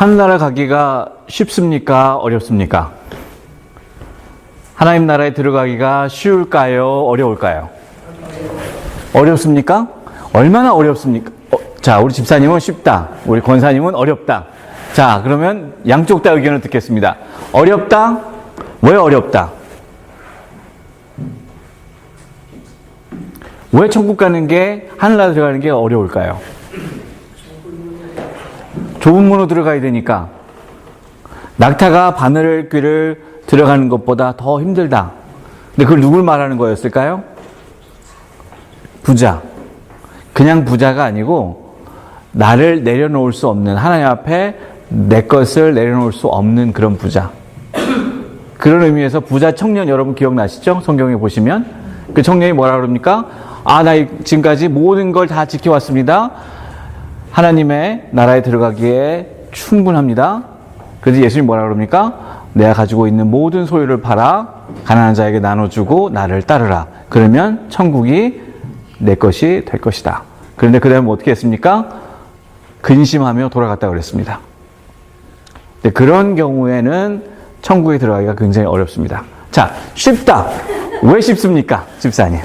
하늘나라 가기가 쉽습니까? 어렵습니까? 하나님 나라에 들어가기가 쉬울까요? 어려울까요? 어렵습니까? 얼마나 어렵습니까? 자, 우리 집사님은 쉽다. 우리 권사님은 어렵다. 자, 그러면 양쪽 다 의견을 듣겠습니다. 어렵다? 왜 어렵다? 왜 천국 가는 게, 하늘나라 들어가는 게 어려울까요? 좁은 문으로 들어가야 되니까. 낙타가 바늘 귀를 들어가는 것보다 더 힘들다. 근데 그걸 누굴 말하는 거였을까요? 부자. 그냥 부자가 아니고 나를 내려놓을 수 없는, 하나님 앞에 내 것을 내려놓을 수 없는 그런 부자. 그런 의미에서 부자 청년 여러분 기억나시죠? 성경에 보시면 그 청년이 뭐라 그럽니까? 아, 나 지금까지 모든 걸 다 지켜왔습니다. 하나님의 나라에 들어가기에 충분합니다. 그래서 예수님이 뭐라 그럽니까? 내가 가지고 있는 모든 소유를 팔아 가난한 자에게 나눠주고 나를 따르라. 그러면 천국이 내 것이 될 것이다. 그런데 그 다음에 어떻게 했습니까? 근심하며 돌아갔다 그랬습니다. 근데 그런 경우에는 천국에 들어가기가 굉장히 어렵습니다. 자, 쉽다. 왜 쉽습니까? 집사님.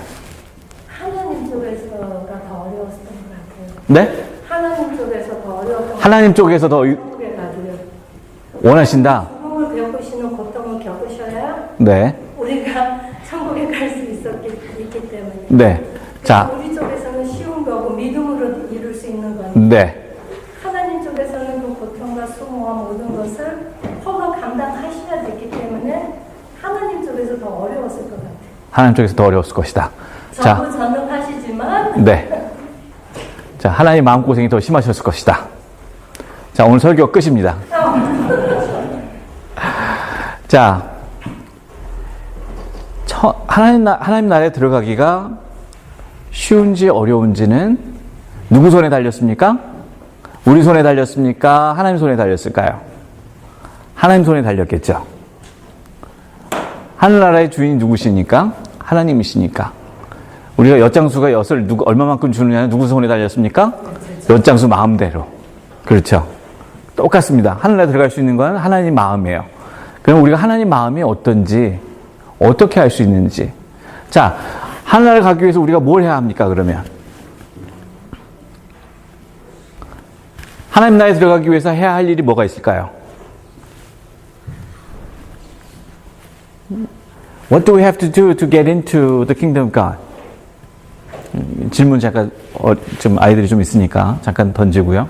하나님 쪽에서가 더 어려웠던 것 같아요. 네? 하나님 쪽에서 더 어려웠던 하나님 쪽에서 더 천국에 가기를. 원하신다? 죽음을 겪으시는 고통을 겪으셔야 네. 우리가 천국에 갈 수 있기 때문에. 네. 자. 우리 쪽에서는 쉬운 거고 믿음으로 이룰 수 있는 건데. 네. 하나님 쪽에서는 그 고통과 수모와 모든 것을 허가 감당하셔야 됐기 때문에 하나님 쪽에서 더 어려웠을 것 같아요. 하나님 쪽에서 더 어려웠을 것이다. 전부 전능하시지만. 네. 자, 하나님 마음고생이 더 심하셨을 것이다. 자, 오늘 설교 끝입니다. 자, 하나님 나라에 들어가기가 쉬운지 어려운지는 누구 손에 달렸습니까? 우리 손에 달렸습니까? 하나님 손에 달렸을까요? 하나님 손에 달렸겠죠. 하늘나라의 주인이 누구시니까? 하나님이시니까. 우리가 엿장수가 엿을 얼마만큼 주느냐는 누구 손에 달렸습니까? 엿장수 마음대로. 그렇죠. 똑같습니다. 하늘나라에 들어갈 수 있는 건 하나님 마음이에요. 그럼 우리가 하나님 마음이 어떤지, 어떻게 할 수 있는지. 자, 하늘나라에 가기 위해서 우리가 뭘 해야 합니까, 그러면? 하나님 나라에 들어가기 위해서 해야 할 일이 뭐가 있을까요? What do we have to do to get into the kingdom of God? 질문 잠깐, 좀 아이들이 좀 있으니까 잠깐 던지고요.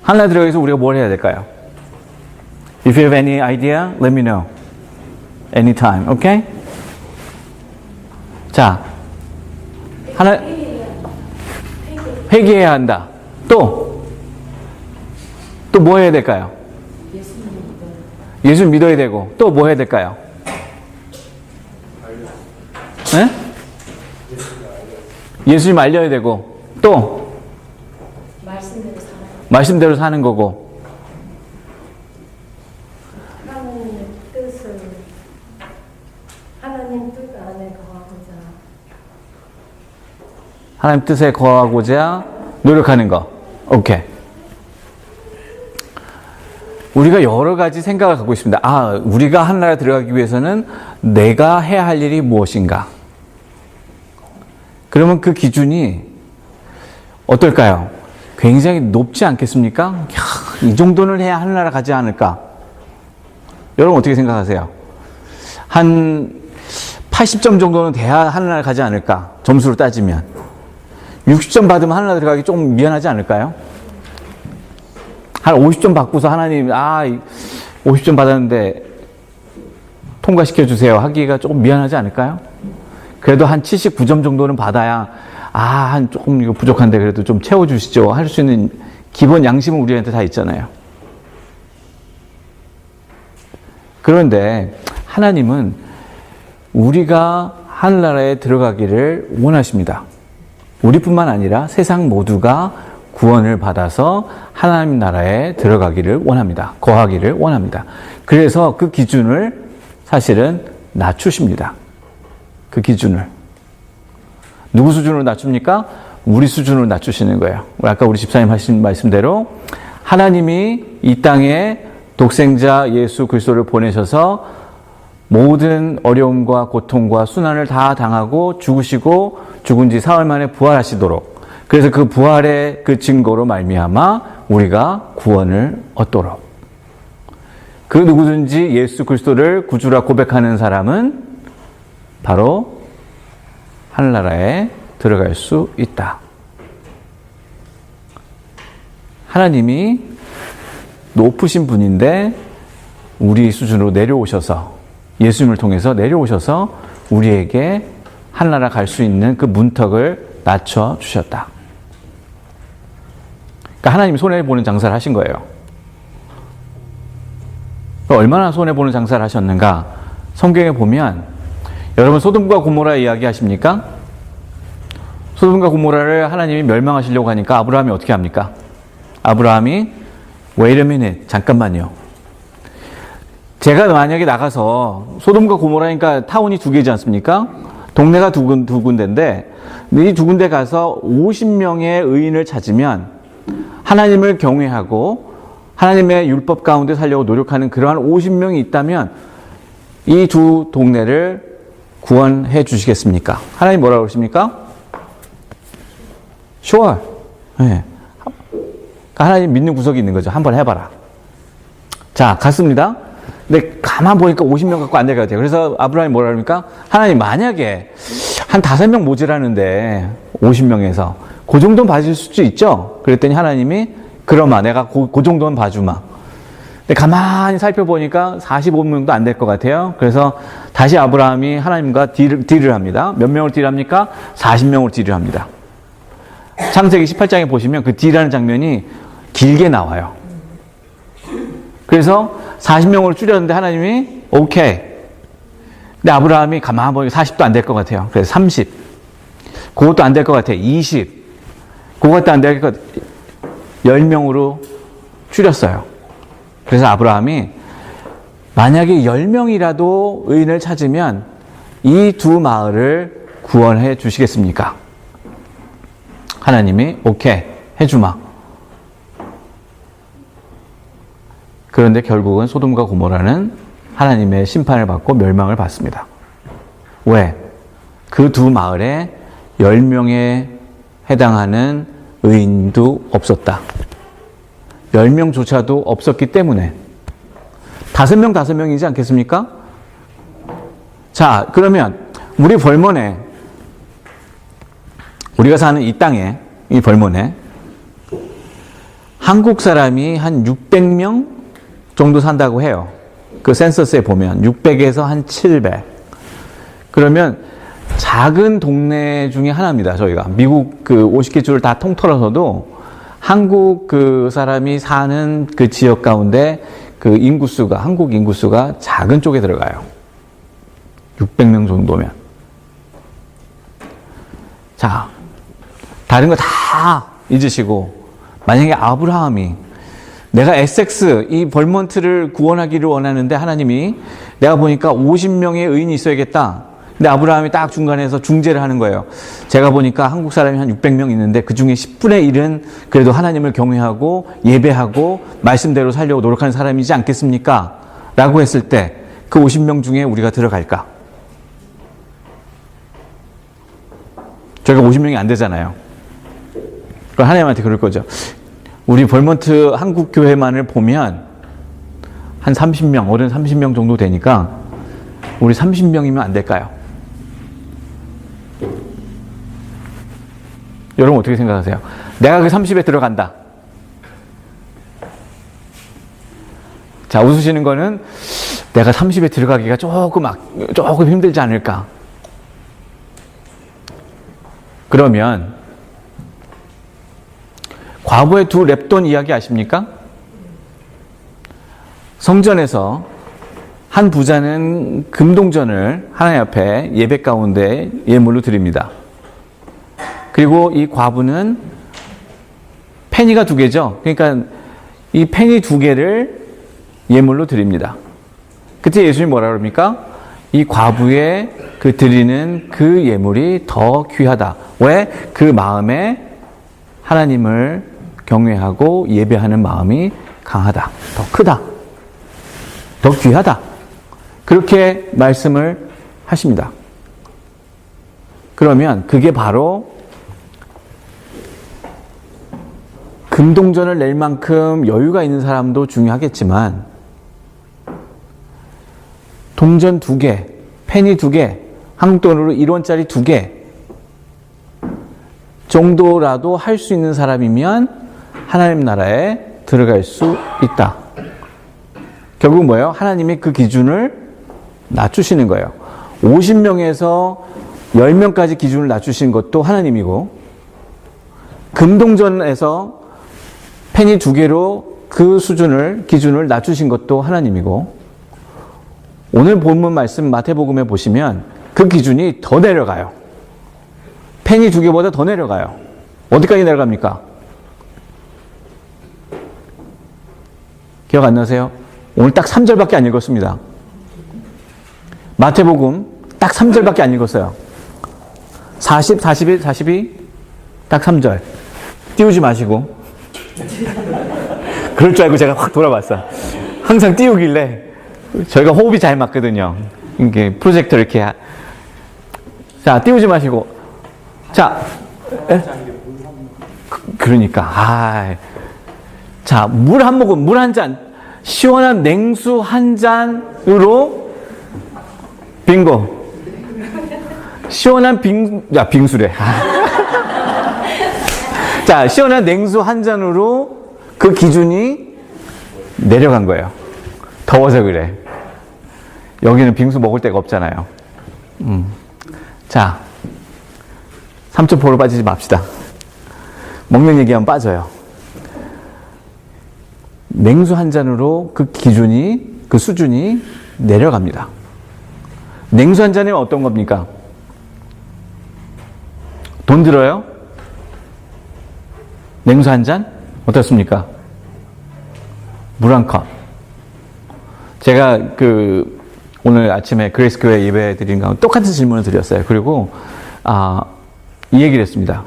하늘나라에 들어가기 위해서 우리가 뭘 해야 될까요? If you have any idea, let me know. Anytime, okay? 자, 회개해야 한다. 또 뭐 해야 될까요? 예수 믿어야 되고, 또 뭐 해야 될까요? 네? 예수님 알려야 되고, 또 말씀대로 사는 거고, 하나님 뜻에 거하고자 노력하는 거. 오케이. 우리가 여러 가지 생각을 갖고 있습니다. 아, 우리가 하늘나라에 들어가기 위해서는 내가 해야 할 일이 무엇인가? 그러면 그 기준이 어떨까요? 굉장히 높지 않겠습니까? 야, 이 정도는 해야 하늘나라 가지 않을까? 여러분 어떻게 생각하세요? 한 80점 정도는 돼야 하늘나라 가지 않을까? 점수로 따지면. 60점 받으면 하늘나라 들어가기 좀 미안하지 않을까요? 한 50점 받고서 하나님, 50점 받았는데 통과시켜 주세요 하기가 조금 미안하지 않을까요? 그래도 한 79점 정도는 받아야, 한 조금 이거 부족한데 그래도 좀 채워주시죠. 할 수 있는 기본 양심은 우리한테 다 있잖아요. 그런데 하나님은 우리가 하늘나라에 들어가기를 원하십니다. 우리뿐만 아니라 세상 모두가 구원을 받아서 하나님 나라에 들어가기를 원합니다. 거하기를 원합니다. 그래서 그 기준을 사실은 낮추십니다. 그 기준을. 누구 수준으로 낮춥니까? 우리 수준으로 낮추시는 거예요. 아까 우리 집사님 하신 말씀대로 하나님이 이 땅에 독생자 예수 그리스도를 보내셔서 모든 어려움과 고통과 순환을 다 당하고 죽으시고 죽은 지 사흘 만에 부활하시도록, 그래서 그 부활의 그 증거로 말미암아 우리가 구원을 얻도록, 그 누구든지 예수 그리스도를 구주라 고백하는 사람은 바로 하늘나라에 들어갈 수 있다. 하나님이 높으신 분인데 우리 수준으로 내려오셔서, 예수님을 통해서 내려오셔서 우리에게 하늘나라 갈 수 있는 그 문턱을 낮춰 주셨다. 그러니까 하나님이 손해보는 장사를 하신 거예요. 얼마나 손해보는 장사를 하셨는가? 성경에 보면, 여러분 소돔과 고모라 이야기 하십니까? 소돔과 고모라를 하나님이 멸망하시려고 하니까 아브라함이 어떻게 합니까? 아브라함이 wait a minute, 잠깐만요. 제가 만약에 나가서, 소돔과 고모라니까 타운이 두 개지 않습니까? 동네가 두 군데인데 이 두 군데 가서 50명의 의인을 찾으면, 하나님을 경외하고 하나님의 율법 가운데 살려고 노력하는 그러한 50명이 있다면 이 두 동네를 구원해 주시겠습니까? 하나님 뭐라고 그러십니까? Sure. 네. 하나님 믿는 구석이 있는 거죠. 한번 해봐라. 자, 갔습니다. 근데 가만 보니까 50명 갖고 안 될 것 같아요. 그래서 아브라함이 뭐라 그럽니까? 하나님, 만약에 한 5명 모자라는데 50명에서 그 정도는 봐줄 수도 있죠? 그랬더니 하나님이, 그러마, 내가 그 정도는 봐주마. 근데 가만히 살펴보니까 45명도 안 될 것 같아요. 그래서 다시 아브라함이 하나님과 딜을 합니다. 몇 명을 딜합니까? 40명을 딜을 합니다. 창세기 18장에 보시면 그 딜하는 장면이 길게 나와요. 그래서 40명으로 줄였는데 하나님이 오케이. 근데 아브라함이 가만히 보니까 40도 안 될 것 같아요. 그래서 30. 그것도 안 될 것 같아요. 20. 그것도 안 될 것 같아요. 10명으로 줄였어요. 그래서 아브라함이 만약에 10명이라도 의인을 찾으면 이 두 마을을 구원해 주시겠습니까? 하나님이 오케이, 해주마. 그런데 결국은 소돔과 고모라는 하나님의 심판을 받고 멸망을 받습니다. 왜? 그 두 마을에 10명에 해당하는 의인도 없었다. 10명조차도 없었기 때문에. 5명이지 않겠습니까? 자, 그러면 우리 벌몬에, 우리가 사는 이 땅에, 이 벌몬에 한국 사람이 한 600명 정도 산다고 해요. 그 센서스에 보면 600에서 한 700. 그러면 작은 동네 중에 하나입니다. 저희가 미국 그 50개 주를 다 통틀어서도 한국 그 사람이 사는 그 지역 가운데 그 인구수가, 한국 인구수가 작은 쪽에 들어가요. 600명 정도면. 자, 다른 거 다 잊으시고, 만약에 아브라함이 내가 에섹스, 이 벌몬트를 구원하기를 원하는데 하나님이 내가 보니까 50명의 의인이 있어야겠다. 근데 아브라함이 딱 중간에서 중재를 하는 거예요. 제가 보니까 한국 사람이 한 600명 있는데 그 중에 10분의 1은 그래도 하나님을 경외하고 예배하고 말씀대로 살려고 노력하는 사람이지 않겠습니까? 라고 했을 때 그 50명 중에 우리가 들어갈까? 저희가 50명이 안 되잖아요. 그럼 하나님한테 그럴 거죠. 우리 벌몬트 한국 교회만을 보면 한 30명, 어른 30명 정도 되니까 우리 30명이면 안 될까요? 여러분 어떻게 생각하세요? 내가 그 30에 들어간다. 자, 웃으시는 거는 내가 30에 들어가기가 조금 힘들지 않을까? 그러면 과부의 두 랩돈 이야기 아십니까? 성전에서 한 부자는 금동전을 하나님 앞에 예배 가운데 예물로 드립니다. 그리고 이 과부는 페니가 2개죠. 그러니까 이 페니 2개를 예물로 드립니다. 그때 예수님이 뭐라 그럽니까? 이 과부의 그 드리는 그 예물이 더 귀하다. 왜? 그 마음에 하나님을 경외하고 예배하는 마음이 강하다. 더 크다. 더 귀하다. 그렇게 말씀을 하십니다. 그러면 그게 바로 금동전을 낼 만큼 여유가 있는 사람도 중요하겠지만 동전 2개, 페니 2개, 한국 돈으로 1원짜리 2개 정도라도 할 수 있는 사람이면 하나님 나라에 들어갈 수 있다. 결국 뭐예요? 하나님이 그 기준을 낮추시는 거예요. 50명에서 10명까지 기준을 낮추신 것도 하나님이고, 금동전에서 페니 2개로 그 기준을 낮추신 것도 하나님이고, 오늘 본문 말씀 마태복음에 보시면 그 기준이 더 내려가요. 페니 2개보다 더 내려가요. 어디까지 내려갑니까? 기억 안 나세요? 오늘 딱 3절밖에 안 읽었습니다. 마태복음 딱 3절밖에 안 읽었어요. 40, 41, 42, 딱 3절. 띄우지 마시고. 그럴 줄 알고 제가 확 돌아봤어. 항상 띄우길래 저희가 호흡이 잘 맞거든요. 이게 프로젝터 이렇게. 자, 띄우지 마시고. 자, 그러니까. 자, 물 한 모금, 물 한 잔, 시원한 냉수 한 잔으로 빙고. 시원한 빙수래. 자, 시원한 냉수 한 잔으로 그 기준이 내려간 거예요. 더워서 그래. 여기는 빙수 먹을 데가 없잖아요. 자, 3.4로 빠지지 맙시다. 먹는 얘기하면 빠져요. 냉수 한 잔으로 그 기준이, 그 수준이 내려갑니다. 냉수 한 잔이면 어떤 겁니까? 돈 들어요? 냉수 한 잔? 어떻습니까? 물 한 컵. 제가 오늘 아침에 그레이스 교회 예배 드린 가운데 똑같은 질문을 드렸어요. 그리고, 이 얘기를 했습니다.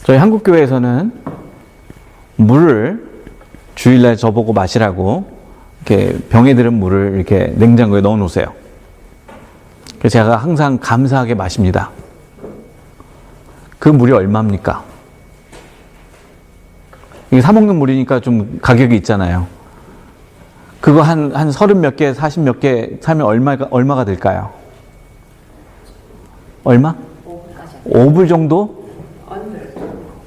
저희 한국교회에서는 물을 주일날 저보고 마시라고 이렇게 병에 들은 물을 이렇게 냉장고에 넣어 놓으세요. 그래서 제가 항상 감사하게 마십니다. 그 물이 얼마입니까? 이게 사먹는 물이니까 좀 가격이 있잖아요. 그거 한 30 몇 개, 40 몇 개 사면 얼마가 될까요? 얼마? 5불 정도?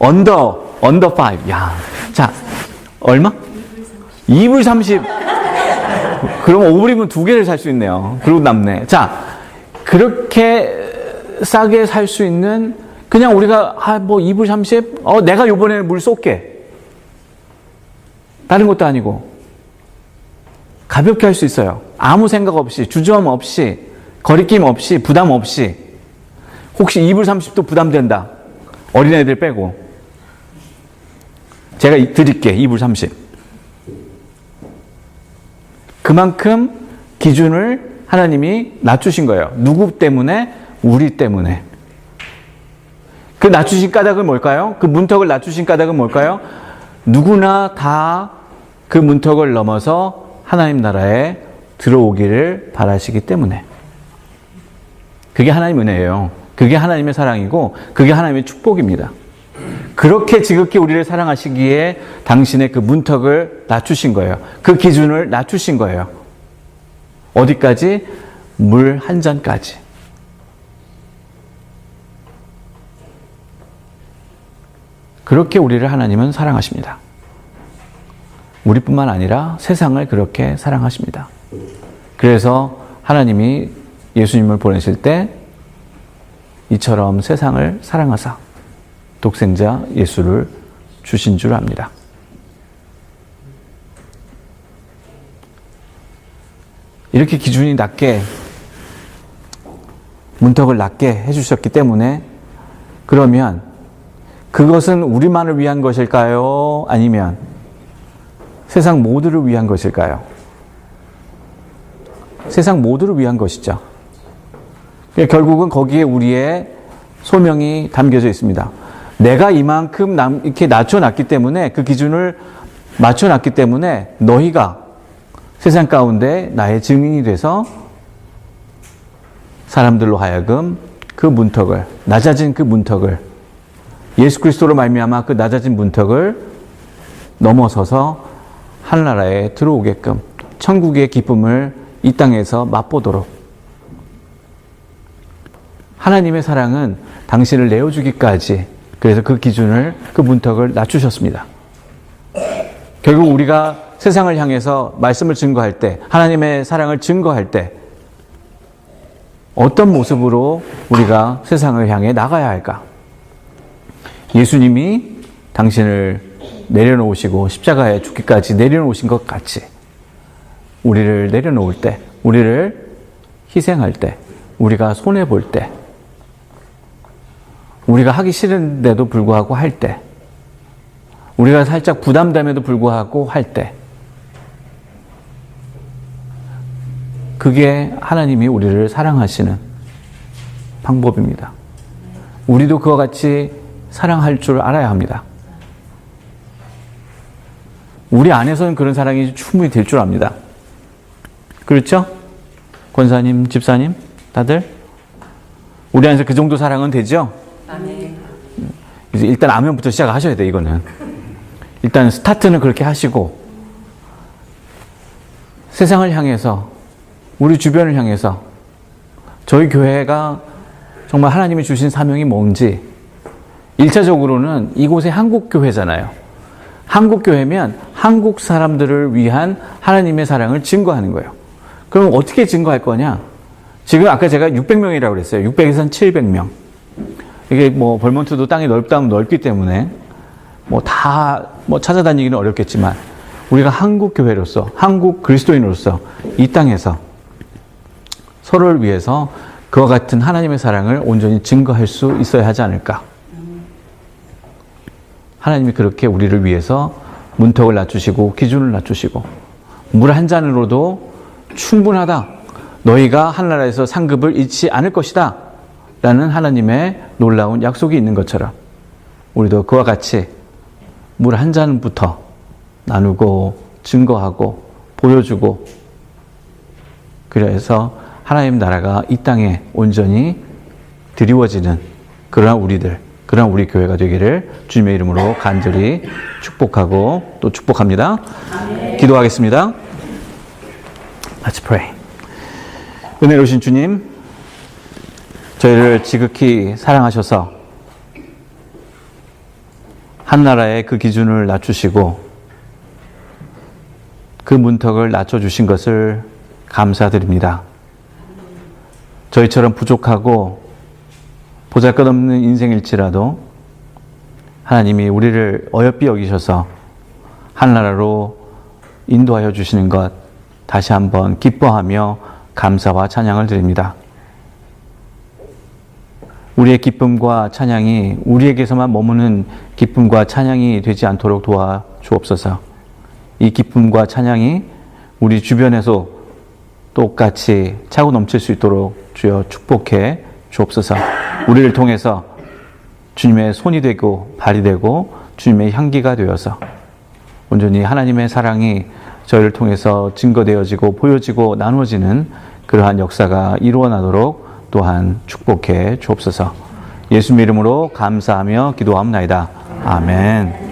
under 5. 야. 자, 얼마? 2불 30. 그럼 5불이면 2개를 살 수 있네요. 그리고 남네. 자, 그렇게 싸게 살 수 있는, 그냥 우리가, 2불 30? 내가 요번에는 물 쏠게. 다른 것도 아니고. 가볍게 할 수 있어요. 아무 생각 없이, 주저함 없이, 거리낌 없이, 부담 없이. 혹시 2불 30도 부담된다. 어린애들 빼고. 제가 드릴게, 2불 30. 그만큼 기준을 하나님이 낮추신 거예요. 누구 때문에? 우리 때문에. 그 낮추신 까닭은 뭘까요? 그 문턱을 낮추신 까닭은 뭘까요? 누구나 다 그 문턱을 넘어서 하나님 나라에 들어오기를 바라시기 때문에. 그게 하나님 은혜예요. 그게 하나님의 사랑이고 그게 하나님의 축복입니다. 그렇게 지극히 우리를 사랑하시기에 당신의 그 문턱을 낮추신 거예요. 그 기준을 낮추신 거예요. 어디까지? 물 한 잔까지. 그렇게 우리를 하나님은 사랑하십니다. 우리뿐만 아니라 세상을 그렇게 사랑하십니다. 그래서 하나님이 예수님을 보내실 때 이처럼 세상을 사랑하사 독생자 예수를 주신 줄 압니다. 이렇게 기준이 낮게, 문턱을 낮게 해주셨기 때문에, 그러면 그것은 우리만을 위한 것일까요? 아니면 세상 모두를 위한 것일까요? 세상 모두를 위한 것이죠. 결국은 거기에 우리의 소명이 담겨져 있습니다. 내가 이만큼 이렇게 낮춰놨기 때문에, 그 기준을 맞춰놨기 때문에 너희가 세상 가운데 나의 증인이 돼서 사람들로 하여금 그 문턱을, 낮아진 그 문턱을, 예수 그리스도로 말미암아 그 낮아진 문턱을 넘어서서 하늘나라에 들어오게끔 천국의 기쁨을 이 땅에서 맛보도록. 하나님의 사랑은 당신을 내어주기까지, 그래서 그 기준을, 그 문턱을 낮추셨습니다. 결국 우리가 세상을 향해서 말씀을 증거할 때, 하나님의 사랑을 증거할 때 어떤 모습으로 우리가 세상을 향해 나가야 할까? 예수님이 당신을 내려놓으시고 십자가에 죽기까지 내려놓으신 것 같이 우리를 내려놓을 때, 우리를 희생할 때, 우리가 손해볼 때, 우리가 하기 싫은데도 불구하고 할 때, 우리가 살짝 부담됨에도 불구하고 할 때, 그게 하나님이 우리를 사랑하시는 방법입니다. 우리도 그와 같이 사랑할 줄 알아야 합니다. 우리 안에서는 그런 사랑이 충분히 될 줄 압니다. 그렇죠? 권사님, 집사님, 다들? 우리 안에서 그 정도 사랑은 되죠? 아멘. 이제 일단 아멘부터 시작하셔야 돼, 이거는. 일단 스타트는 그렇게 하시고, 세상을 향해서, 우리 주변을 향해서, 저희 교회가 정말 하나님이 주신 사명이 뭔지, 1차적으로는 이곳에 한국교회잖아요. 한국교회면 한국 사람들을 위한 하나님의 사랑을 증거하는 거예요. 그럼 어떻게 증거할 거냐? 지금 아까 제가 600명이라고 그랬어요. 600에서 700명. 이게 뭐 벌몬트도 땅이 넓다면 넓기 때문에 다 찾아다니기는 어렵겠지만, 우리가 한국 교회로서, 한국 그리스도인으로서 이 땅에서 서로를 위해서 그와 같은 하나님의 사랑을 온전히 증거할 수 있어야 하지 않을까? 하나님이 그렇게 우리를 위해서 문턱을 낮추시고 기준을 낮추시고, 물 한 잔으로도 충분하다, 너희가 하늘나라에서 상급을 잃지 않을 것이다 라는 하나님의 놀라운 약속이 있는 것처럼, 우리도 그와 같이 물 한 잔부터 나누고 증거하고 보여주고, 그래서 하나님 나라가 이 땅에 온전히 드리워지는 그러한 우리들, 그러한 우리 교회가 되기를 주님의 이름으로 간절히 축복하고 또 축복합니다. 아멘. 기도하겠습니다. Let's pray. 은혜로우신 주님, 저희를 지극히 사랑하셔서 한나라의 그 기준을 낮추시고 그 문턱을 낮춰주신 것을 감사드립니다. 저희처럼 부족하고 보잘것없는 인생일지라도 하나님이 우리를 어여삐 여기셔서 하늘나라로 인도하여 주시는 것 다시 한번 기뻐하며 감사와 찬양을 드립니다. 우리의 기쁨과 찬양이 우리에게서만 머무는 기쁨과 찬양이 되지 않도록 도와주옵소서. 이 기쁨과 찬양이 우리 주변에서 똑같이 차고 넘칠 수 있도록 주여 축복해 주옵소서. 우리를 통해서 주님의 손이 되고 발이 되고 주님의 향기가 되어서 온전히 하나님의 사랑이 저희를 통해서 증거되어지고 보여지고 나누어지는 그러한 역사가 이루어나도록 또한 축복해 주옵소서. 예수님 이름으로 감사하며 기도합나이다. 아멘.